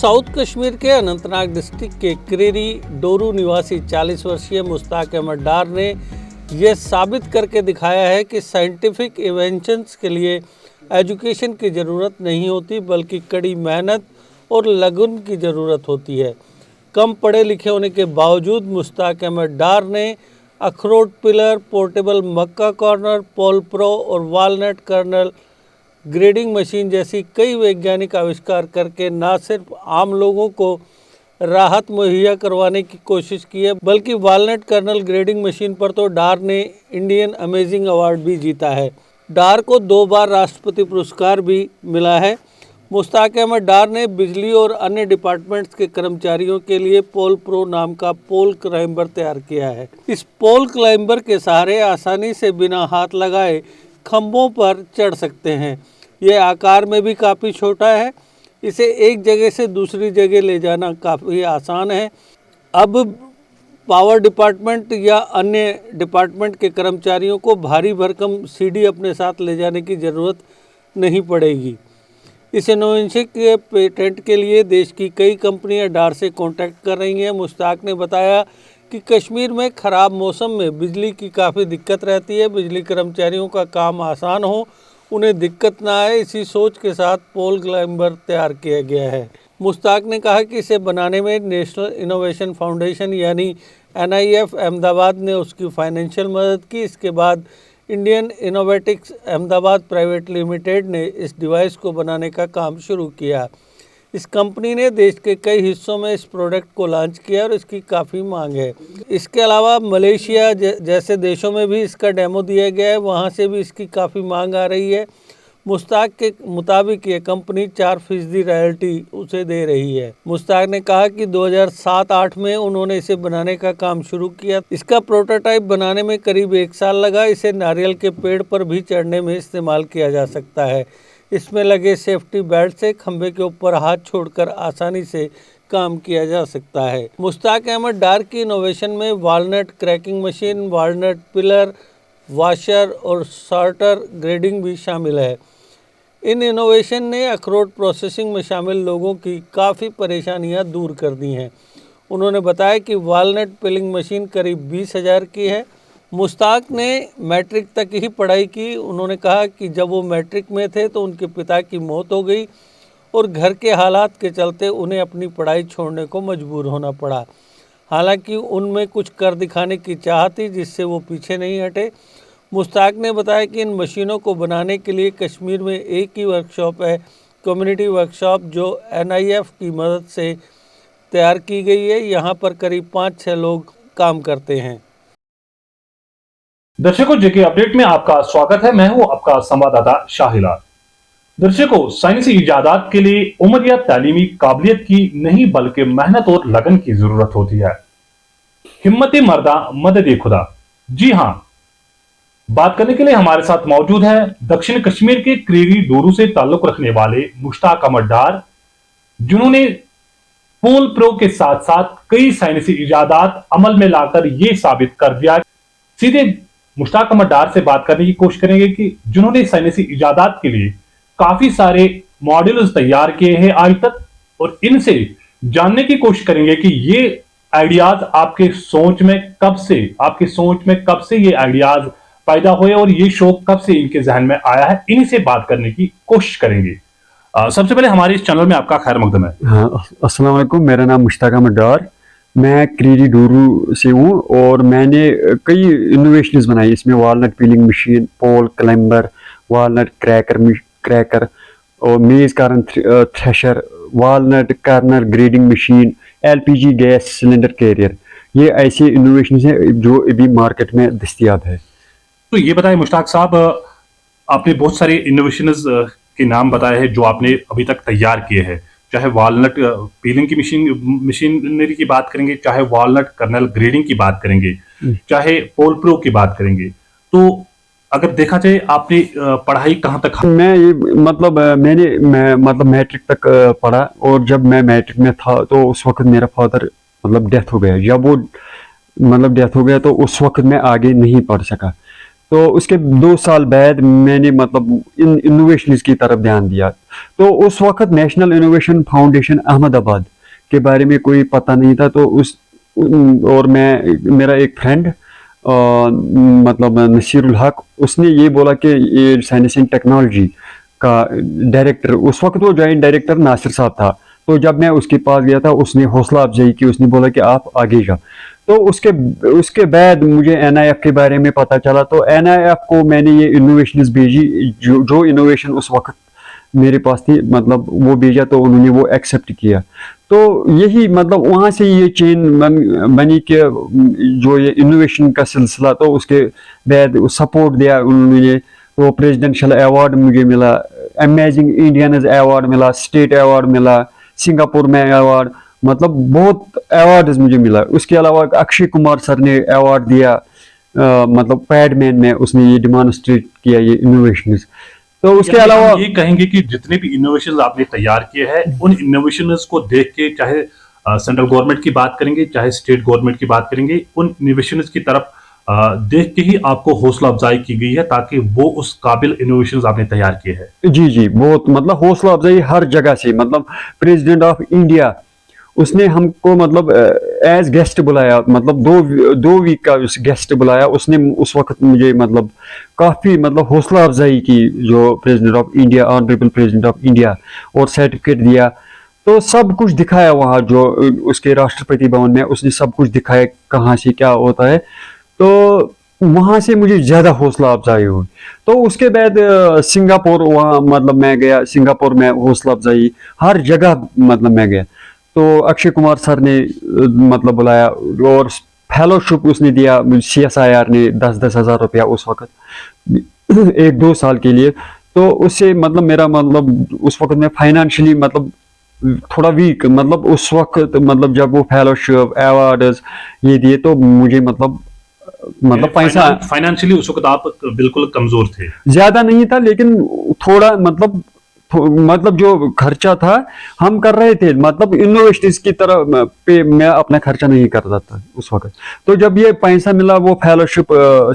South Kashmir के Anantnag district के क्रीरी डोरू निवासी 40 वर्षीय मुश्ताक अहमद डार ने यह साबित करके दिखाया है कि साइंटिफिक इन्वेंशंस के लिए एजुकेशन की ज़रूरत नहीं होती, बल्कि कड़ी मेहनत और लगन की ज़रूरत होती है। कम पढ़े लिखे होने के बावजूद मुश्ताक अहमद डार ने अखरोट पिलर, पोर्टेबल मक्का कॉर्नर, पोल प्रो और वालनट कर्नल ग्रेडिंग मशीन जैसी कई वैज्ञानिक आविष्कार करके न सिर्फ आम लोगों को राहत मुहैया करवाने की कोशिश की है, बल्कि वालनट कर्नल ग्रेडिंग मशीन पर तो डार ने इंडियन अमेजिंग अवार्ड भी जीता है। डार को 2 बार राष्ट्रपति पुरस्कार भी मिला है। मुश्ताक अहमद डार ने बिजली और अन्य डिपार्टमेंट्स के कर्मचारियों के लिए पोल प्रो नाम का पोल क्लाइंबर तैयार किया है। इस पोल क्लाइंबर के सहारे आसानी से बिना हाथ लगाए खंभों पर चढ़ सकते हैं। यह आकार में भी काफ़ी छोटा है। इसे एक जगह से दूसरी जगह ले जाना काफ़ी आसान है। अब पावर डिपार्टमेंट या अन्य डिपार्टमेंट के कर्मचारियों को भारी भरकम सीढ़ी अपने साथ ले जाने की ज़रूरत नहीं पड़ेगी। इस इनोवेशन के पेटेंट के लिए देश की कई कंपनियां डार से कॉन्टैक्ट कर रही हैं। मुश्ताक ने बताया कि कश्मीर में ख़राब मौसम में बिजली की काफ़ी दिक्कत रहती है। बिजली कर्मचारियों का काम आसान हो, उन्हें दिक्कत ना आए, इसी सोच के साथ पोल क्लाइंबर तैयार किया गया है। मुश्ताक ने कहा कि इसे बनाने में नेशनल इनोवेशन फाउंडेशन यानी NIF अहमदाबाद ने उसकी फाइनेंशियल मदद की। इसके बाद Indian Innovatix Ahmedabad private limited ने इस डिवाइस को बनाने का काम शुरू किया। इस कंपनी ने देश के कई हिस्सों में इस प्रोडक्ट को लॉन्च किया और इसकी काफ़ी मांग है। इसके अलावा मलेशिया जैसे देशों में भी इसका डेमो दिया गया है, वहाँ से भी इसकी काफ़ी मांग आ रही है। मुश्ताक के मुताबिक ये कंपनी 4% रॉयल्टी उसे दे रही है। मुश्ताक ने कहा कि 2007-8 में उन्होंने इसे बनाने का काम शुरू किया। इसका प्रोटोटाइप बनाने में करीब 1 साल लगा। इसे नारियल के पेड़ पर भी चढ़ने में इस्तेमाल किया जा सकता है। इसमें लगे सेफ्टी बेल्ट से खंभे के ऊपर हाथ छोड़कर आसानी से काम किया जा सकता है। मुश्ताक अहमद डार की इनोवेशन में walnut cracking machine, walnut pillar, washer और सॉर्टर ग्रेडिंग भी शामिल है। इन इनोवेशन ने अखरोट प्रोसेसिंग में शामिल लोगों की काफ़ी परेशानियां दूर कर दी हैं। उन्होंने बताया कि वालनट पिलिंग मशीन करीब 20,000 की है। मुश्ताक ने मैट्रिक तक ही पढ़ाई की। उन्होंने कहा कि जब वो मैट्रिक में थे तो उनके पिता की मौत हो गई और घर के हालात के चलते उन्हें अपनी पढ़ाई छोड़ने को मजबूर होना पड़ा। हालांकि उनमें कुछ कर दिखाने की चाह थी, जिससे वो पीछे नहीं हटे। मुश्ताक ने बताया कि इन मशीनों को बनाने के लिए कश्मीर में एक ही वर्कशॉप है, कम्युनिटी वर्कशॉप, जो NIF की मदद से तैयार की गई है। यहाँ पर करीब 5-6 लोग काम करते हैं। दर्शकों, जेके अपडेट में आपका स्वागत है। मैं हूं आपका संवाददाता शाहिलाल। दर्शकों, साइंसी इजादात के लिए उम्र या तालीमी काबिलियत की नहीं, बल्कि मेहनत और लगन की जरूरत होती है। हिम्मत मर्दा मदद खुदा। जी हां, बात करने के लिए हमारे साथ मौजूद है दक्षिण कश्मीर के क्रीरी डोरू से ताल्लुक रखने वाले मुश्ताक अहमद डार, जिन्होंने पोल प्रो के साथ साथ कई साइंसी इजादात अमल में लाकर यह साबित कर दिया। सीधे मुश्ताक अहमद डार से बात करने की कोशिश करेंगे कि जिन्होंने साइंसी इजादात के लिए काफी सारे मॉड्यूल्स तैयार किए हैं आज तक, और इनसे जानने की कोशिश करेंगे कि ये आइडियाज आपकी सोच में कब से ये आइडियाज पैदा हुए और ये शौक कब से इनके जहन में आया है। इन्हीं से बात करने की कोशिश करेंगे। सबसे पहले हमारे इस चैनल में आपका खैर मकदम है। हाँ, अस्सलाम वालेकुम। मेरा नाम मुश्ताक अहमद डार, मैं क्रीरी डोरू से हूँ और मैंने कई इनोवेशंस बनाई। इसमें walnut peeling machine, pole climber, walnut cracker और maize corn thresher, walnut kernel grading machine, LPG gas cylinder carrier, ये ऐसे इनोवेशंस हैं जो अभी मार्केट में दस्तयाब है। तो ये बताएं मुश्ताक साहब, आपने बहुत सारे इनोवेशंस के नाम बताए हैं जो आपने अभी तक तैयार किए हैं। चाहे वालनट पीलिंग की मशीनरी की बात करेंगे, चाहे वालनट कर्नल ग्रेडिंग की बात करेंगे, चाहे पोल प्रो की बात करेंगे, तो अगर देखा जाए आपने पढ़ाई कहाँ तक? मैंने मैट्रिक तक पढ़ा, और जब मैं मैट्रिक में था तो उस वक्त मेरा फादर डेथ हो गया। जब वो डेथ हो गया तो उस वक्त मैं आगे नहीं पढ़ सका। तो उसके 2 साल बाद मैंने मतलब इन इनोवेशन की तरफ ध्यान दिया। तो उस वक्त नेशनल इनोवेशन फाउंडेशन अहमदाबाद के बारे में कोई पता नहीं था। तो और मेरा एक फ्रेंड मतलब नसीरुल हक, उसने ये बोला कि ये साइंस एंड टेक्नोलॉजी का डायरेक्टर, उस वक्त वो जॉइंट डायरेक्टर नासिर साहब था। तो जब मैं उसके पास गया था, उसने हौसला अफजाई की, उसने बोला कि आप आगे जाओ। तो उसके बाद मुझे NIF के बारे में पता चला। तो NIF को मैंने ये इनोवेशंस भेजी, जो इनोवेशन उस वक्त मेरे पास थी, मतलब वो भेजा। तो उन्होंने वो एक्सेप्ट किया। तो यही मतलब वहाँ से ये चेन बनी कि जो ये इनोवेशन का सिलसिला, तो उसके बाद सपोर्ट दिया उन्होंने। तो प्रेसिडेंशियल अवार्ड मुझे मिला, अमेजिंग इंडियन अवार्ड मिला, स्टेट अवार्ड मिला, सिंगापुर में अवार्ड, मतलब बहुत अवार्ड मुझे मिला। उसके अलावा अक्षय कुमार सर ने अवार्ड दिया, मतलब पैडमैन में उसने ये डिमॉन्स्ट्रेट किया ये इनोवेशन। तो उसके अलावा ये कहेंगे कि जितने भी इनोवेशन आपने तैयार किए हैं, उन इनोवेशन को देख के, चाहे सेंट्रल गवर्नमेंट की बात करेंगे, चाहे स्टेट गवर्नमेंट की बात करेंगे, उन इनोवेशन की तरफ देख के ही आपको हौसला अफजाई की गई है, ताकि वो उस काबिल इनोवेशन आपने तैयार किए हैं। जी जी, बहुत मतलब हौसला अफजाई हर जगह से। मतलब प्रेसिडेंट ऑफ इंडिया, उसने हमको मतलब एज गेस्ट बुलाया, मतलब दो वीक का गेस्ट बुलाया उसने। उस वक्त मुझे मतलब काफ़ी मतलब हौसला अफजाई की, जो president of India, honourable president of India, और सर्टिफिकेट दिया। तो सब कुछ दिखाया वहाँ, जो उसके राष्ट्रपति भवन में उसने सब कुछ दिखाया, कहाँ से क्या होता है। तो वहाँ से मुझे ज़्यादा हौसला अफजाई हुई। तो उसके बाद सिंगापुर, वहाँ मतलब मैं गया, सिंगापुर में हौसला अफजाई हर जगह मतलब मैं गया। तो अक्षय कुमार सर ने मतलब बुलाया, और फेलोशिप उसने दिया CSIR ने 10-10 हज़ार रुपया उस वक्त 1-2 साल के लिए। तो उससे मतलब मेरा मतलब उस वक्त में फाइनेंशियली मतलब थोड़ा वीक, मतलब उस वक्त मतलब जब वो फेलोशिप अवार्ड्स ये दिए, तो मुझे मतलब पैसा फाइनेंशियली उस वक्त आप बिल्कुल कमजोर थे। ज्यादा नहीं था, लेकिन थोड़ा मतलब जो खर्चा था हम कर रहे थे, मतलब इनोवेशन की तरह पे मैं अपना खर्चा नहीं करता था उस वक्त। तो जब ये पैसा मिला, वो फेलोशिप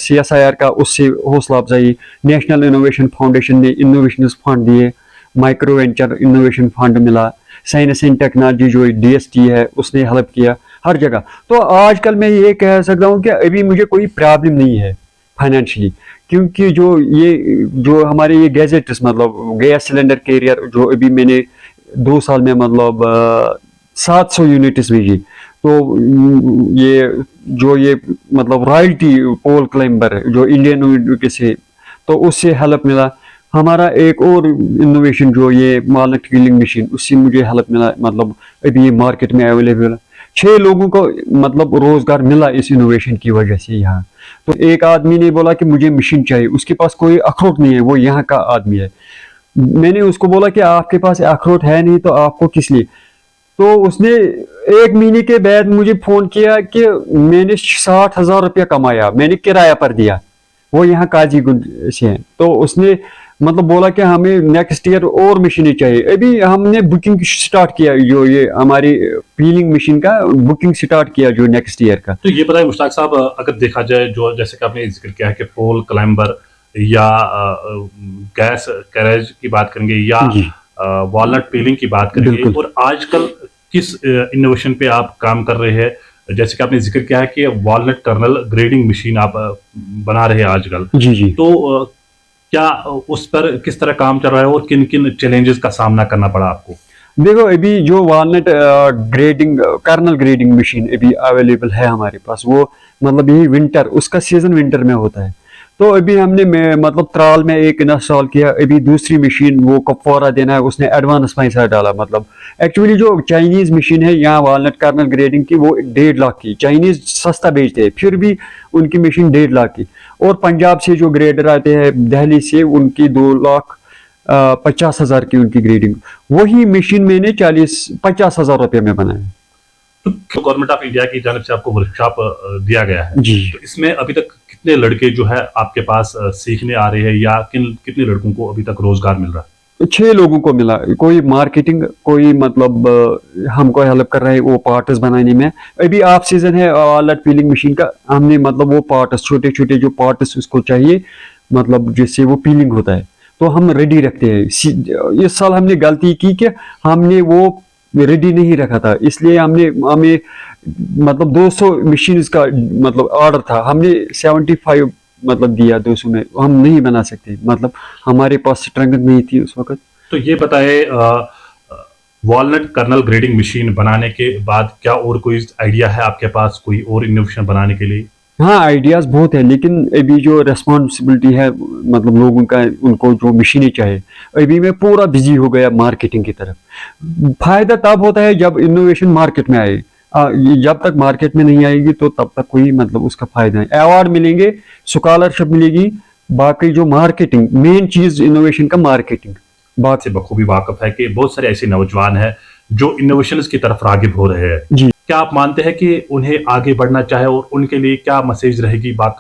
CSIR का, उससे हौसला अफजाई। नेशनल इनोवेशन फाउंडेशन ने इनोवेशन फंड दिए, माइक्रो वेंचर इनोवेशन फंड मिला, साइंस एंड टेक्नोलॉजी जो DST है उसने हेल्प किया हर जगह। तो आजकल मैं ये कह सकता हूँ कि अभी मुझे कोई प्रॉब्लम नहीं है फाइनेंशियली, क्योंकि जो हमारे ये गैजेट्स, मतलब गैस सिलेंडर कैरियर, जो अभी मैंने 2 साल में मतलब 700 यूनिट्स भेजी। तो ये मतलब रॉयल्टी पोल क्लाइंबर जो इंडियन से, तो उससे हेल्प मिला। हमारा एक और इनोवेशन जो ये वॉलनट पीलिंग मशीन, उससे मुझे हेल्प मिला, मतलब अभी ये मार्केट में अवेलेबल है। 6 लोगों को मतलब रोजगार मिला इस इनोवेशन की वजह से यहाँ। तो एक आदमी ने बोला कि मुझे मशीन चाहिए, उसके पास कोई अखरोट नहीं है, वो यहाँ का आदमी है। मैंने उसको बोला कि आपके पास अखरोट है नहीं तो आपको किस लिए। तो उसने 1 महीने के बाद मुझे फोन किया कि मैंने 60,000 रुपया कमाया, मैंने किराया पर दिया। वो यहाँ काजीगुंड से है। तो उसने मतलब बोला कि हमें नेक्स्ट ईयर और मशीनें चाहिए। अभी हमने बुकिंग स्टार्ट किया, जो ये हमारी पीलिंग मशीन का बुकिंग स्टार्ट किया जो नेक्स्ट ईयर का। तो ये बताइए मुश्ताक साहब, अगर देखा जाए, जो जैसे कि आपने जिक्र किया है कि पोल क्लाइंबर या गैस कैरेज की बात करेंगे, या वॉलनट पीलिंग की बात करेंगे, और आजकल किस इनोवेशन पे आप काम कर रहे हैं? जैसे कि आपने जिक्र किया है कि वॉलनट कर्नल ग्रेडिंग मशीन आप बना रहे हैं आजकल। जी। तो क्या उस पर किस तरह काम चल रहा है, और किन किन चैलेंजेस का सामना करना पड़ा आपको? देखो, अभी जो walnut grading kernel grading machine अभी अवेलेबल है हमारे पास, वो मतलब यही विंटर, उसका सीजन विंटर में होता है। तो अभी हमने मतलब त्राल में एक इंस्टॉल किया। अभी दूसरी मशीन वो कपवारा देना है, उसने एडवांस पैसा डाला। मतलब एक्चुअली जो चाइनीज मशीन है यहाँ वॉलनट कर्नल ग्रेडिंग की, वो 1.5 लाख की, चाइनीज सस्ता बेचते हैं, फिर भी उनकी मशीन 1.5 लाख की। और पंजाब से जो ग्रेडर आते हैं दिल्ली से, उनकी 2,50,000 की उनकी ग्रेडिंग। वही मशीन मैंने 40-50 हज़ार रुपये में बनाया। तो गवर्नमेंट ऑफ इंडिया की जानिब से आपको वर्कशॉप दिया गया है जी। तो इसमें अभी तक कितने लड़के जो है आपके पास सीखने आ रहे हैं, या कितने लड़कों को अभी तक रोजगार मिल रहा है? 6 लोगों को मिला, कोई मार्केटिंग, कोई मतलब हमको हेल्प कर रहा है वो पार्ट्स बनाने में। अभी ऑफ सीजन है वालनट पीलिंग मशीन का, हमने मतलब वो पार्ट्स, छोटे छोटे जो पार्ट्स उसको चाहिए मतलब जिससे वो पीलिंग होता है, तो हम रेडी रखते हैं। इस साल हमने गलती की कि हमने वो रेडी नहीं रखा था, इसलिए हमें मतलब 200 मशीन का मतलब ऑर्डर था, हमने 75 मतलब दिया, 200 में हम नहीं बना सकते, मतलब हमारे पास स्ट्रेंथ नहीं थी उस वक्त। तो ये बताए, वॉलनट कर्नल ग्रेडिंग मशीन बनाने के बाद क्या और कोई आइडिया है आपके पास, कोई और इनोवेशन बनाने के लिए? हाँ, आइडियाज बहुत है, लेकिन अभी जो रेस्पॉन्सिबिलिटी है मतलब लोगों का, उनको जो मशीनें चाहिए, अभी मैं पूरा बिजी हो गया मार्केटिंग की तरफ। फायदा तब होता है जब इनोवेशन मार्केट में आए, जब तक मार्केट में नहीं आएगी तो तब तक कोई मतलब उसका फायदा नहीं। अवार्ड मिलेंगे, स्कॉलरशिप मिलेगी, बाकी जो मार्केटिंग, मेन चीज इनोवेशन का मार्केटिंग। बात से बखूबी वाकफ है कि बहुत सारे ऐसे नौजवान हैं जो इनोवेशंस की तरफ रागिब हो रहे हैं। जी, क्या आप मानते हैं कि उन्हें आगे बढ़ना चाहे, और उनके लिए क्या मैसेज रहेगी बात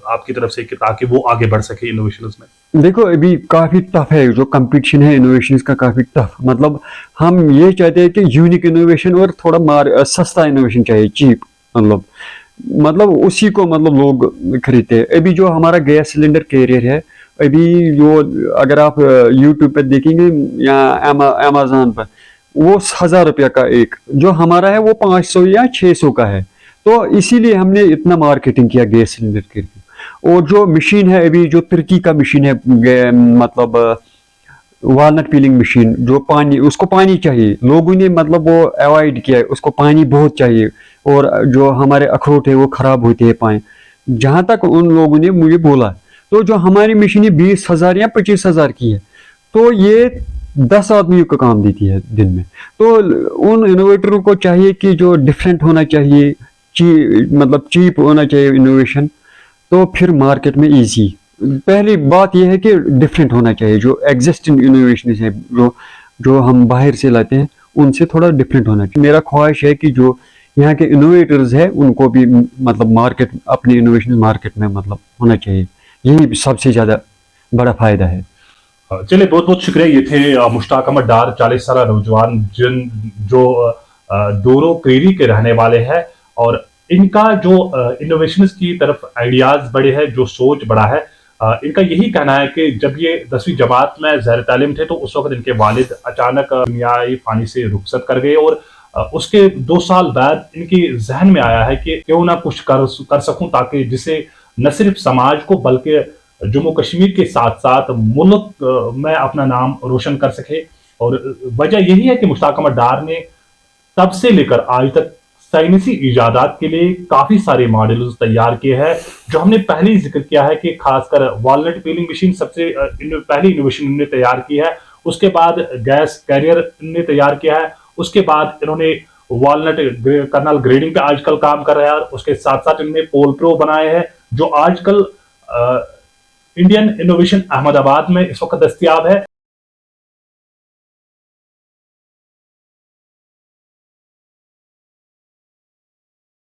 आपकी तरफ से कि ताकि वो आगे बढ़ सके इनोवेशंस में? देखो अभी काफी टफ है, जो कंपटीशन है इनोवेशन का काफी टफ, मतलब हम ये चाहते हैं कि यूनिक इनोवेशन और थोड़ा सस्ता इनोवेशन चाहिए, चीप, मतलब उसी को मतलब लोग खरीदते हैं। अभी जो हमारा गैस सिलेंडर कैरियर है, अभी जो अगर आप यूट्यूब पर देखेंगे या अमेज़न पर, वो 1000 रुपया का एक, जो हमारा है वो 500 या 600 का है। तो इसीलिए हमने इतना मार्केटिंग किया गैस सिलेंडर के लिए। और जो मशीन है अभी, जो तुर्की का मशीन है, मतलब वालनट पीलिंग मशीन, जो पानी, उसको पानी चाहिए, लोगों ने मतलब वो अवॉइड किया है, उसको पानी बहुत चाहिए, और जो हमारे अखरोट है वो खराब होते हैं पानी, जहां तक उन लोगों ने मुझे बोला। तो जो हमारी मशीनें 20,000 या 25,000 की है, तो ये 10 आदमियों का काम देती है दिन में। तो उन इनोवेटरों को चाहिए कि जो डिफरेंट होना चाहिए, मतलब चीप होना चाहिए इनोवेशन, तो फिर मार्केट में इजी। पहली बात यह है कि डिफरेंट होना चाहिए, जो एग्जिस्टिंग इनोवेशन है, जो हम बाहर से लाते हैं, उनसे थोड़ा डिफरेंट होना चाहिए। मेरा ख्वाहिश है कि जो यहाँ के इनोवेटर्स है उनको भी मतलब मार्केट, अपनी इनोवेशन मार्केट में मतलब होना चाहिए, यही सबसे ज्यादा बड़ा फायदा है। चलिए, बहुत बहुत शुक्रिया। ये थे मुश्ताक अहमद डार, 40 साल नौजवान जो डोरो क्रीरी के रहने वाले हैं, और इनका जो इनोवेशंस की तरफ आइडियाज बड़े हैं, जो सोच बड़ा है। इनका यही कहना है कि जब ये 10वीं जमात में ज़ैर तालीम थे तो उस वक्त इनके वालिद अचानक दुनियाई फानी से रुखसत कर गए, और उसके 2 साल बाद इनके जहन में आया है कि क्यों ना कुछ कर सकूं, ताकि जिसे न सिर्फ समाज को बल्कि जम्मू कश्मीर के साथ साथ मुल्क में अपना नाम रोशन कर सके। और वजह यही है कि मुश्ताक अहमद डार ने तब से लेकर आज तक साइंसी इजादात के लिए काफी सारे मॉडल्स तैयार किए हैं, जो हमने पहले ही जिक्र किया है कि खासकर वॉलनट पीलिंग मशीन सबसे पहली इनोवेशन इन्होंने तैयार की है। उसके बाद गैस कैरियर इन्होंने तैयार किया है। उसके बाद इन्होंने वॉलनट कर्नल ग्रेडिंग पे आजकल काम कर रहे हैं, और उसके साथ साथ इन्होंने पोल प्रो बनाए हैं, जो आजकल इंडियन इनोवेशन अहमदाबाद में इस वक्त दस्तयाब है।